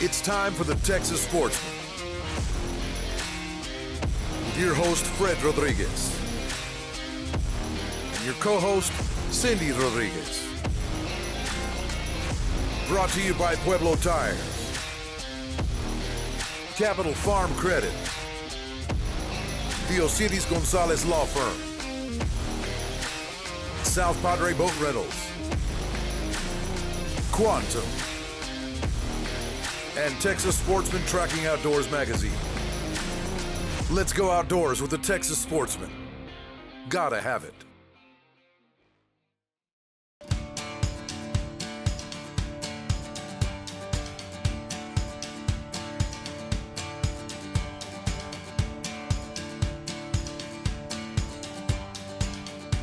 It's time for the Texas Sportsman. With your host, Fred Rodriguez. And your co-host, Cindy Rodriguez. Brought to you by Pueblo Tires, Capital Farm Credit, Theocides Gonzalez Law Firm, South Padre Boat Rentals, Quantum, and Texas Sportsman Tracking Outdoors magazine. Let's go outdoors with the Texas Sportsman. Gotta have it.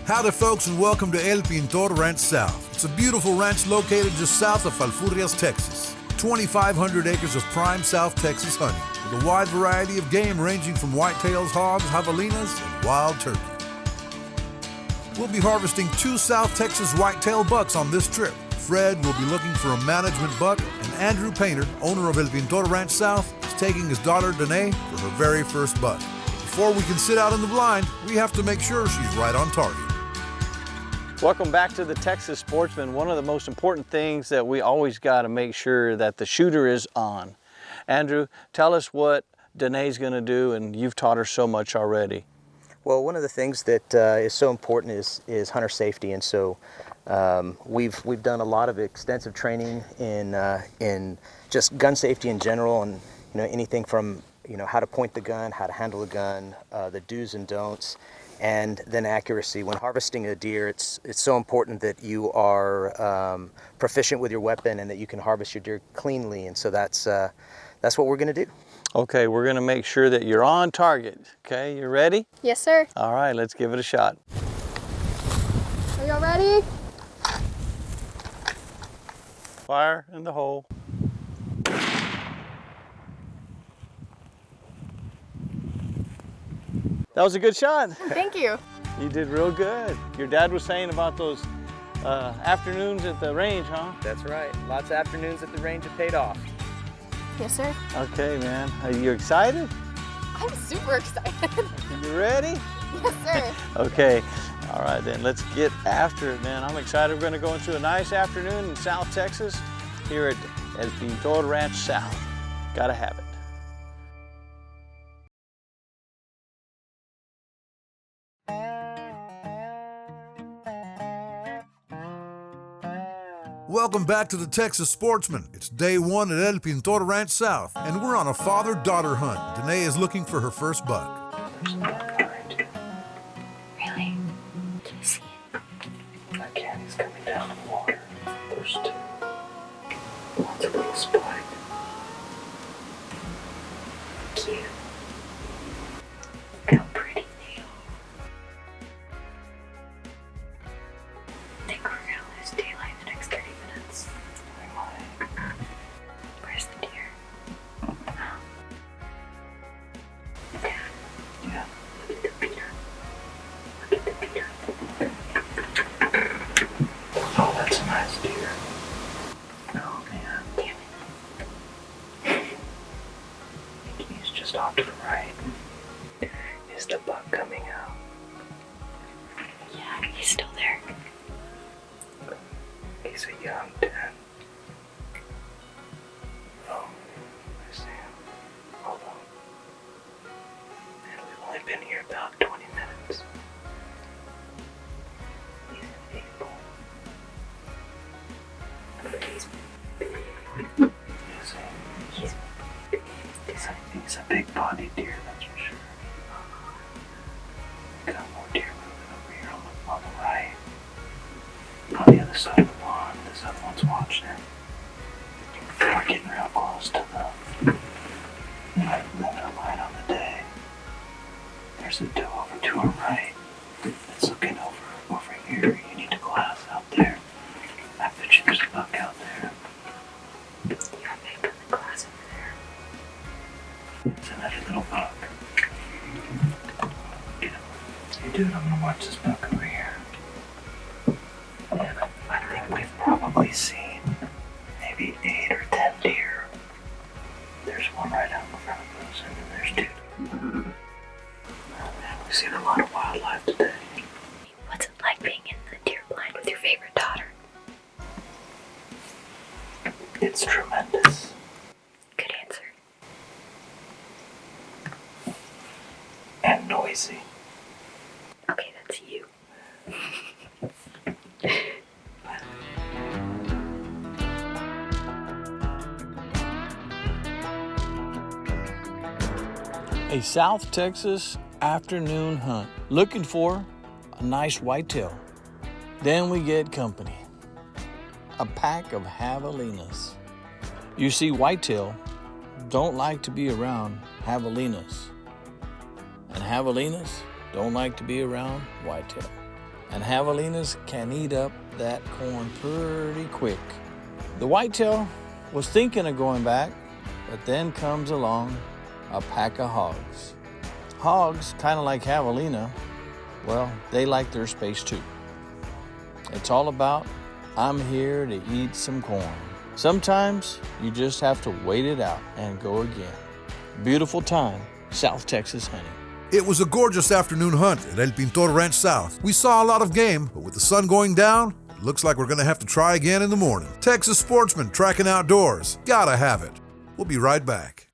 Howdy folks, and welcome to El Pintor Ranch South. It's a beautiful ranch located just south of Falfurrias, Texas. 2,500 acres of prime South Texas hunting, with a wide variety of game ranging from whitetails, hogs, javelinas, and wild turkey. We'll be harvesting 2 South Texas whitetail bucks on this trip. Fred will be looking for a management buck, and Andrew Pintor, owner of El Pintor Ranch South, is taking his daughter Danae for her very first buck. Before we can sit out in the blind, we have to make sure she's right on target. Welcome back to the Texas Sportsman. One of the most important things that we always got to make sure that the shooter is on. Andrew, tell us what Danae's going to do, and you've taught her so much already. Well, one of the things that is so important is hunter safety, and so we've done a lot of extensive training in just gun safety in general, and anything from how to point the gun, how to handle the gun, the do's and don'ts. And then accuracy. When harvesting a deer, it's so important that you are proficient with your weapon and that you can harvest your deer cleanly. And so that's what we're going to do. Okay, we're going to make sure that you're on target. Okay, you ready? Yes, sir. All right, let's give it a shot. Are y'all ready? Fire in the hole. That was a good shot. Thank you. You did real good. Your dad was saying about those afternoons at the range, huh? That's right. Lots of afternoons at the range have paid off. Yes, sir. Okay, man. Are you excited? I'm super excited. You ready? Yes, sir. Okay. All right, then let's get after it, man. I'm excited. We're going to go into a nice afternoon in South Texas here at El Pintor Ranch South. Gotta have it. Welcome back to the Texas Sportsman. It's day 1 at El Pintor Ranch South, and we're on a father-daughter hunt. Danae is looking for her first buck. Really? Can you see it? I can. He's coming down the water. There's 2. One's a little spike. Cute. Look how pretty they are. I think we're gonna lose daylight in the next 30 minutes. Where's the deer? Yeah. Look at the Pintor. Look at the Pintor. Oh, that's a nice deer. Oh, man. Damn it. I think he's just off to the right. Is the buck coming out? Yeah, he's still there. He's a young 10. Oh, I see him. Hold on. And we've only been here about 20 minutes. He's an 8-ball. He's He's a big-bodied deer, that's for sure. We got more deer moving over here on the right. On the other side of the pond, this other one's watching it. We're getting real close to the limit line on the day. There's a doe over to our right. It's looking over here. You need to glass out there. I bet you there's a buck out there. You have me put the glass over there. It's another little buck. Get him. Hey dude, I'm gonna watch this buck over here. And I think we've probably seen maybe 8 or 10 deer It's tremendous. Good answer. And noisy. Okay, that's you. A South Texas afternoon hunt. Looking for a nice whitetail. Then we get company. A pack of javelinas. You see, whitetail don't like to be around javelinas. And javelinas don't like to be around whitetail. And javelinas can eat up that corn pretty quick. The whitetail was thinking of going back, but then comes along a pack of hogs. Hogs, kind of like javelina, well, they like their space too. It's all about, I'm here to eat some corn. Sometimes you just have to wait it out and go again. Beautiful time, South Texas hunting. It was a gorgeous afternoon hunt at El Pintor Ranch South. We saw a lot of game, but with the sun going down, it looks like we're going to have to try again in the morning. Texas Sportsman tracking outdoors. Gotta have it. We'll be right back.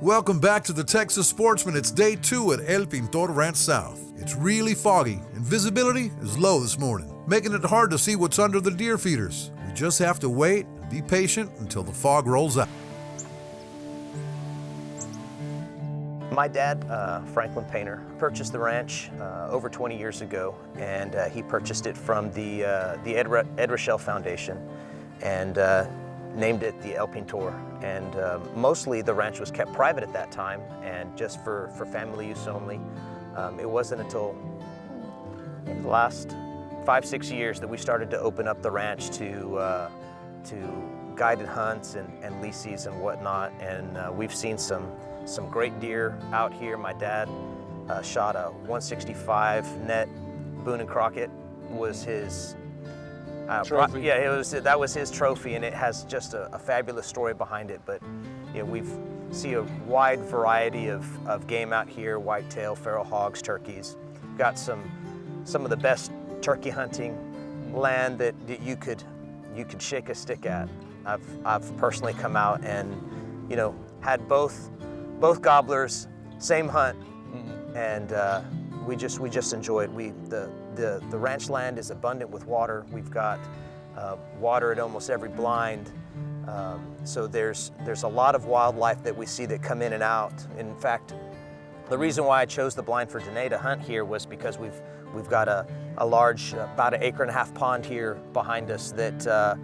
Welcome back to the Texas Sportsman. It's day 2 at El Pintor Ranch South. It's really foggy and visibility is low this morning, making it hard to see what's under the deer feeders. We just have to wait and be patient until the fog rolls out. My dad, Franklin Pintor, purchased the ranch over 20 years ago, and he purchased it from the Ed Rochelle Foundation and named it the El Pintor. And mostly the ranch was kept private at that time and just for family use only. It wasn't until the last 5-6 years that we started to open up the ranch to guided hunts and leases and whatnot, and we've seen some great deer out here. My dad shot a 165 net. Boone and Crockett was his Trophy. that was his trophy, and it has just a fabulous story behind it. But you know, we see a wide variety of game out here: whitetail, feral hogs, turkeys. Got some of the best turkey hunting land that you could shake a stick at. I've personally come out and had both gobblers, same hunt, and we just enjoy it. The ranch land is abundant with water. We've got water at almost every blind, so there's a lot of wildlife that we see that come in and out. In fact, the reason why I chose the blind for Danae to hunt here was because we've got a large, about 1.5 acre pond here behind us that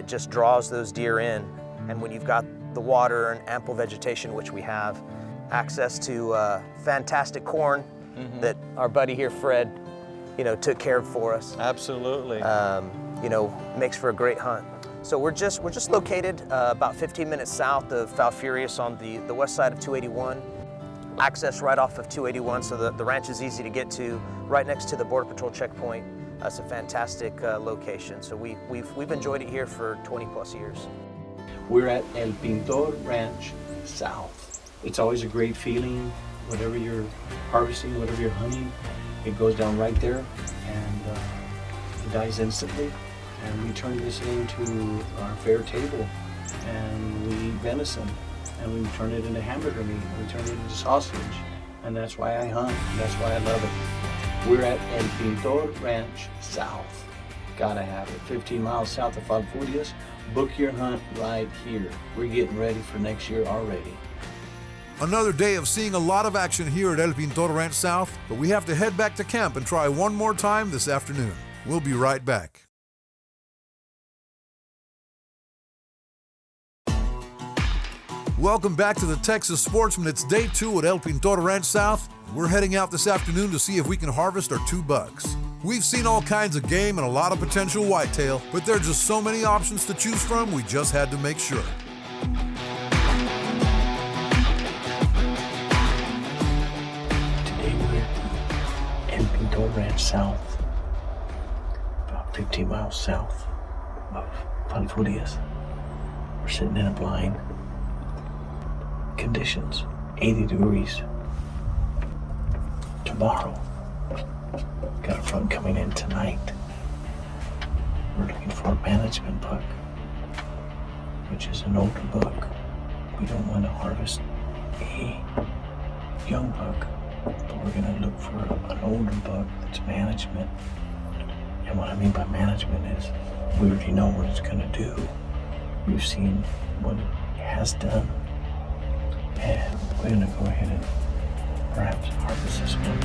just draws those deer in. And when you've got the water and ample vegetation, which we have, access to fantastic corn that our buddy here, Fred, took care of for us. Absolutely. Makes for a great hunt. So we're just located about 15 minutes south of Falfurrias on the west side of 281. Access right off of 281, so the ranch is easy to get to, right next to the Border Patrol checkpoint. It's a fantastic location. So we've enjoyed it here for 20 plus years. We're at El Pintor Ranch South. It's always a great feeling. Whatever you're harvesting, whatever you're hunting, it goes down right there and it dies instantly. And we turn this into our fair table and we eat venison and we turn it into hamburger meat and we turn it into sausage. And that's why I hunt. That's why I love it. We're at El Pintor Ranch South. Gotta have it. 15 miles south of Falfurrias. Book your hunt right here. We're getting ready for next year already. Another day of seeing a lot of action here at El Pintor Ranch South, but we have to head back to camp and try one more time this afternoon. We'll be right back. Welcome back to the Texas Sportsman. It's day 2 at El Pintor Ranch South. We're heading out this afternoon to see if we can harvest our 2 bucks. We've seen all kinds of game and a lot of potential whitetail, but there are just so many options to choose from, we just had to make sure. Today we're at El Pintor Ranch South, about 15 miles south of Falfurrias. We're sitting in a blind. Conditions, 80 degrees. Tomorrow, got a front coming in tonight. We're looking for a management buck, which is an older buck. We don't want to harvest a young buck, but we're going to look for an older buck that's management. And what I mean by management is we already know what it's going to do. We've seen what it has done. And we're going to go ahead and perhaps harvest this one.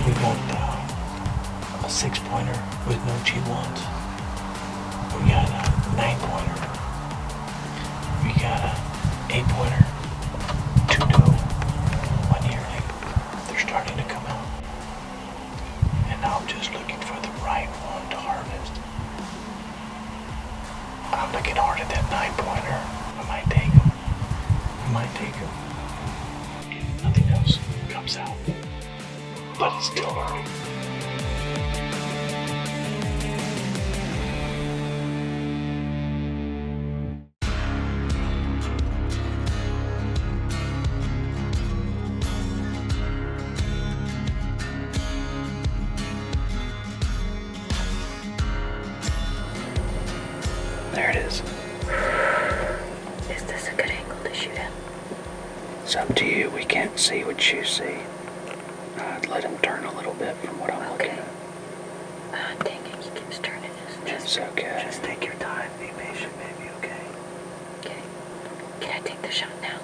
We got a 6-pointer with no G1s. We got a 9-pointer. We got a 8-pointer, 2 doe, 1 yearling. They're starting to come out. And now I'm just looking for the right one to harvest. I'm looking hard at that 9-pointer. I might take him. If nothing else comes out. But it's still early. There it is. Is this a good angle to shoot at? It's up to you. We can't see what you see. I'd let him turn a little bit from what I'm looking at. Dang it, he keeps turning his. It's okay. Just take your time. Be patient, baby, okay? Okay. Can I take the shot now?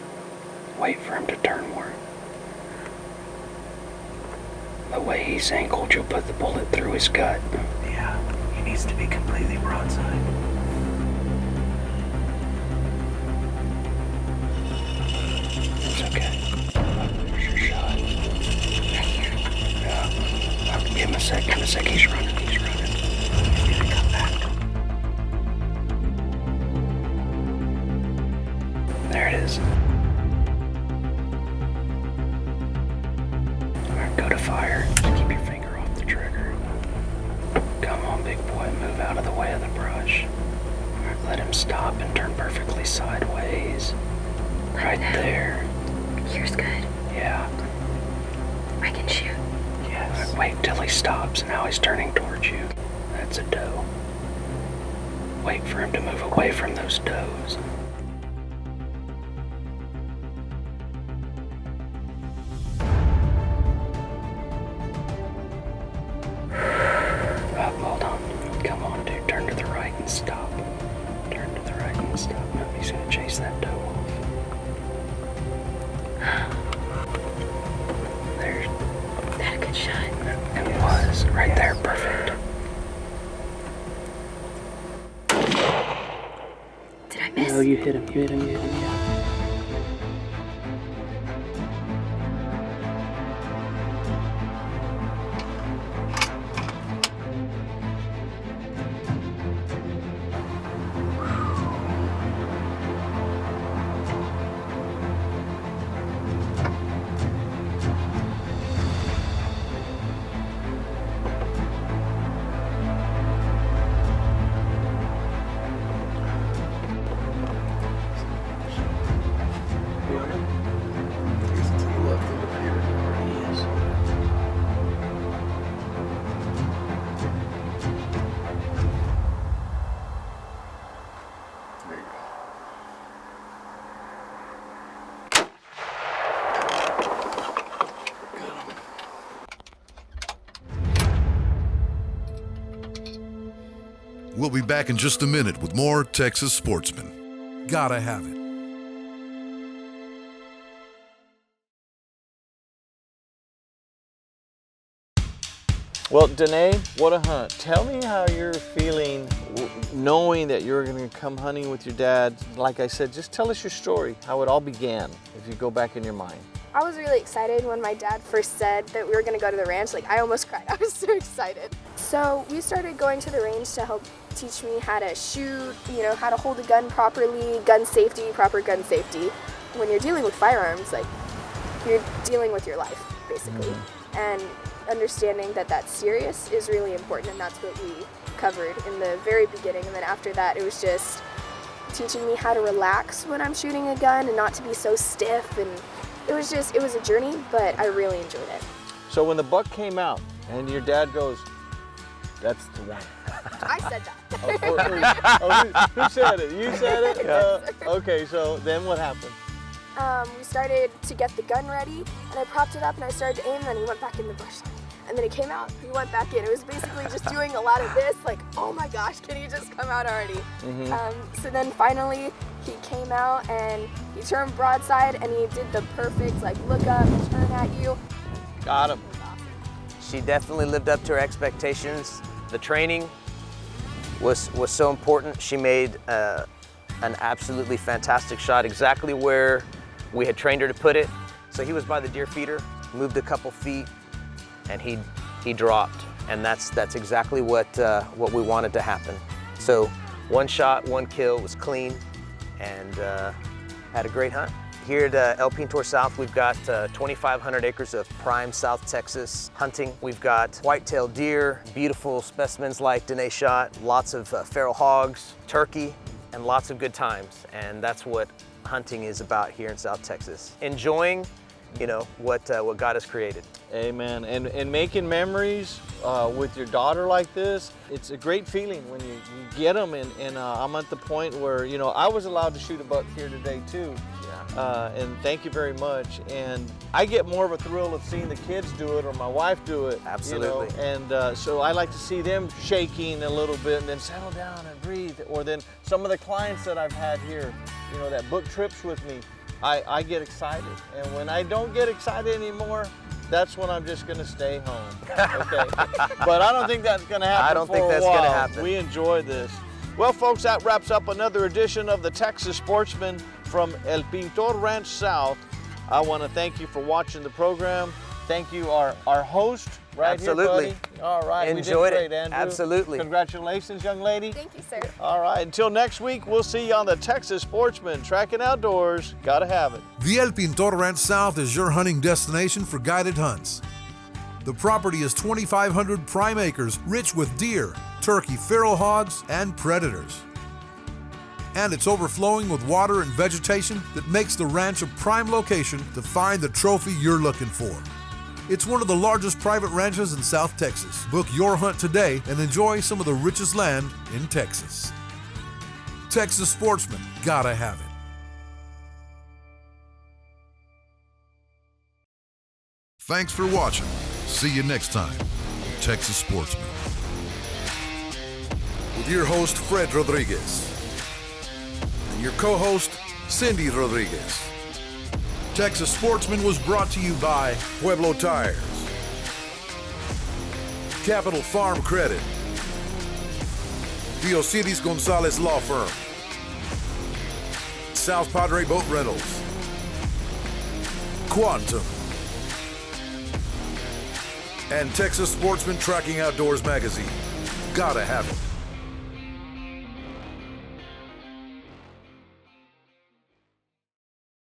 Wait for him to turn more. The way he's angled, you'll put the bullet through his gut. Yeah, he needs to be completely broadside. It's okay. There's your shot. Right here. Yeah. Give him a sec. He's running. He's gonna come back. There it is. Alright, go to fire. Just keep your finger off the trigger. Come on, big boy. Move out of the way of the brush. Alright, let him stop and turn perfectly sideways. Right there. Here's good. Yeah. I can shoot. Yes. Wait till he stops. Now he's turning towards you. That's a doe. Wait for him to move away from those does. Hold on. Come on, dude. Turn to the right and stop. Turn to the right and stop. No, he's gonna chase that doe off. There's. That a good shot. It was. Right there. Perfect. Did I miss? No, you hit him. Yeah. We'll be back in just a minute with more Texas Sportsman. Gotta have it. Well, Danae, what a hunt. Tell me how you're feeling knowing that you're going to come hunting with your dad. Like I said, just tell us your story, how it all began, if you go back in your mind. I was really excited when my dad first said that we were going to go to the ranch. Like, I almost cried. I was so excited. So we started going to the range to help teach me how to shoot, you know, how to hold a gun properly, gun safety, proper gun safety. When you're dealing with firearms, like, you're dealing with your life, basically. And understanding that that's serious is really important, and that's what we covered in the very beginning. And then after that, it was just teaching me how to relax when I'm shooting a gun and not to be so stiff and it was a journey, but I really enjoyed it. So when the buck came out and your dad goes, "That's the one." I said that. Who said it? You said it? Okay, so then what happened? We started to get the gun ready, and I propped it up and I started to aim, and then he went back in the bush. And then he came out, he went back in. It was basically just doing a lot of this, like, oh my gosh, can he just come out already? So then finally he came out and he turned broadside and he did the perfect, like, look up, turn at you. Got him. She definitely lived up to her expectations. The training was so important. She made an absolutely fantastic shot, exactly where we had trained her to put it. So he was by the deer feeder, moved a couple feet, and he dropped. And that's exactly what we wanted to happen. So one shot, one kill, was clean, and had a great hunt. Here at El Pintor South, we've got 2,500 acres of prime South Texas hunting. We've got white-tailed deer, beautiful specimens like Danae shot, lots of feral hogs, turkey, and lots of good times. And that's what hunting is about here in South Texas. Enjoying, you know, what God has created. Amen. And making memories with your daughter like this, it's a great feeling when you get them. And I'm at the point where, you know, I was allowed to shoot a buck here today too. And thank you very much. And I get more of a thrill of seeing the kids do it or my wife do it. Absolutely. You know? And so I like to see them shaking a little bit and then settle down and breathe. Or then some of the clients that I've had here, you know, that book trips with me, I get excited. And when I don't get excited anymore, that's when I'm just gonna stay home. Okay. But I don't think that's gonna happen. I don't think that's gonna happen. We enjoy this. Well, folks, that wraps up another edition of the Texas Sportsman from El Pintor Ranch South. I want to thank you for watching the program. Thank you, our host, right? Absolutely. Here, buddy. All right. Enjoyed we did great, it. Andrew. Absolutely. Congratulations, young lady. Thank you, sir. All right. Until next week, we'll see you on the Texas Sportsman. Tracking outdoors. Gotta have it. The El Pintor Ranch South is your hunting destination for guided hunts. The property is 2,500 prime acres, rich with deer, turkey, feral hogs, and predators. And it's overflowing with water and vegetation that makes the ranch a prime location to find the trophy you're looking for. It's one of the largest private ranches in South Texas. Book your hunt today and enjoy some of the richest land in Texas. Texas Sportsman, gotta have it. Thanks for watching. See you next time, Texas Sportsman. With your host, Fred Rodriguez, and your co-host, Cindy Rodriguez. Texas Sportsman was brought to you by Pueblo Tires, Capital Farm Credit, Diocides Gonzalez Law Firm, South Padre Boat Rentals, Quantum, and Texas Sportsman Tracking Outdoors Magazine. Gotta have it.